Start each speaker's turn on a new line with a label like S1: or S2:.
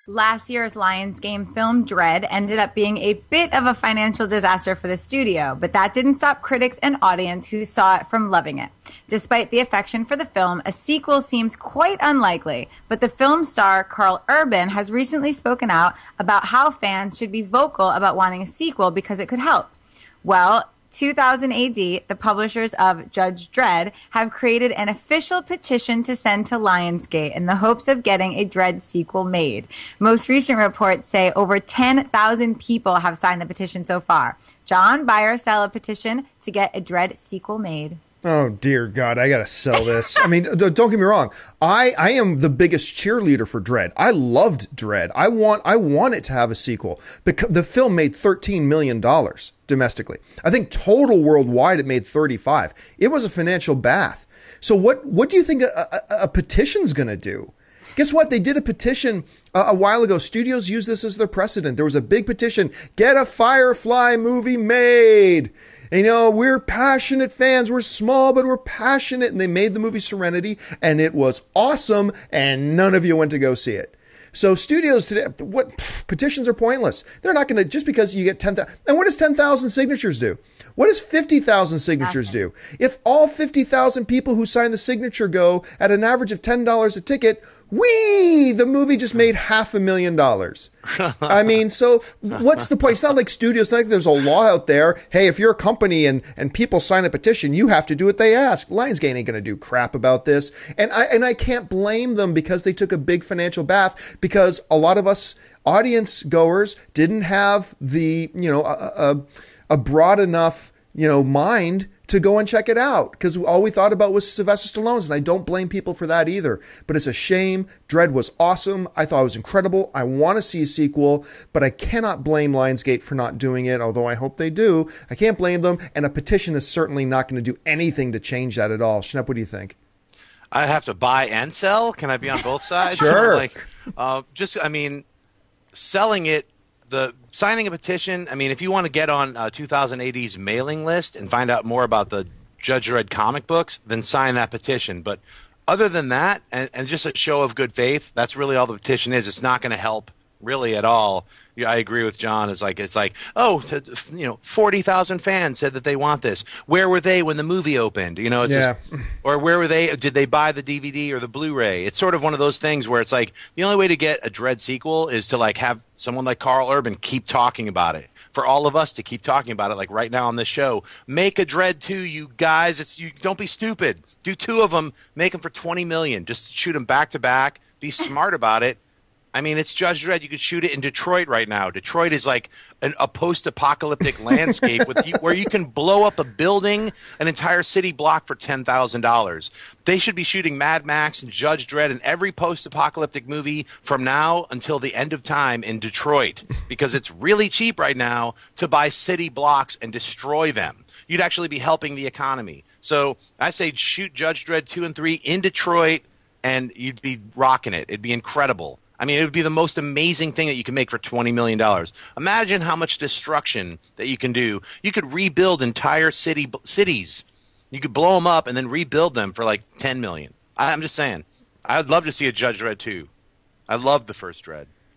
S1: Last year's Lionsgate film Dredd ended up being a bit of a financial disaster for the studio, but that didn't stop critics and audience who saw it from loving it. Despite the affection for the film, a sequel seems quite unlikely, but the film star Carl Urban has recently spoken out about how fans should be vocal about wanting a sequel because it could help. Well, 2000 AD, the publishers of Judge Dredd have created an official petition to send to Lionsgate in the hopes of getting a Dredd sequel made. Most recent reports say over 10,000 people have signed the petition so far. John, buy or sell a petition to get a Dredd sequel made?
S2: Oh, dear God, I got to sell this. I mean, don't get me wrong. I am the biggest cheerleader for Dredd. I loved Dredd. I want it to have a sequel. Because the film made $13 million domestically. I think total worldwide it made 35. It was a financial bath. So what do you think a petition's going to do? Guess what? They did a petition a while ago. Studios use this as their precedent. There was a big petition. Get a Firefly movie made. And, you know, we're passionate fans. We're small, but we're passionate. And they made the movie Serenity, and it was awesome, and none of you went to go see it. So studios today, petitions are pointless. They're not going to, just because you get 10,000. And what does 10,000 signatures do? What does 50,000 signatures do? If all 50,000 people who sign the signature go at an average of $10 a ticket, the movie just made $500,000. I mean, so what's the point? It's not like studios, it's not like there's a law out there. Hey, if you're a company and people sign a petition, you have to do what they ask. Lionsgate ain't going to do crap about this. And I can't blame them because they took a big financial bath, because a lot of us audience goers didn't have the, a broad enough, mind to go and check it out, because all we thought about was Sylvester Stallone's, and I don't blame people for that either. But it's a shame. Dredd was awesome. I thought it was incredible. I want to see a sequel, but I cannot blame Lionsgate for not doing it, although I hope they do. I can't blame them, and a petition is certainly not going to do anything to change that at all. Schnepp, what do you think?
S3: I have to buy and sell? Can I be on both sides?
S2: Sure.
S3: Selling it, signing a petition, I mean, if you want to get on 2080's mailing list and find out more about the Judge Dredd comic books, then sign that petition. But other than that, and just a show of good faith, that's really all the petition is. It's not going to help really at all. I agree with John. It's like 40,000 fans said that they want this. Where were they when the movie opened? Or where were they? Did they buy the DVD or the Blu-ray? It's sort of one of those things where it's like the only way to get a Dredd sequel is to have someone like Carl Urban keep talking about it. For all of us to keep talking about it, like right now on this show, make a Dredd 2, you guys. Don't be stupid. Do 2 of them. Make them for $20 million. Just shoot them back to back. Be smart about it. I mean, it's Judge Dredd. You could shoot it in Detroit right now. Detroit is like a post-apocalyptic landscape where you can blow up a building, an entire city block for $10,000. They should be shooting Mad Max and Judge Dredd in every post-apocalyptic movie from now until the end of time in Detroit, because it's really cheap right now to buy city blocks and destroy them. You'd actually be helping the economy. So I say shoot Judge Dredd 2 and 3 in Detroit, and you'd be rocking it. It'd be incredible. I mean, it would be the most amazing thing that you can make for $20 million. Imagine how much destruction that you can do. You could rebuild entire cities. You could blow them up and then rebuild them for like $10 million. I'm just saying. I'd love to see a Judge Dredd 2. I loved the first Dredd.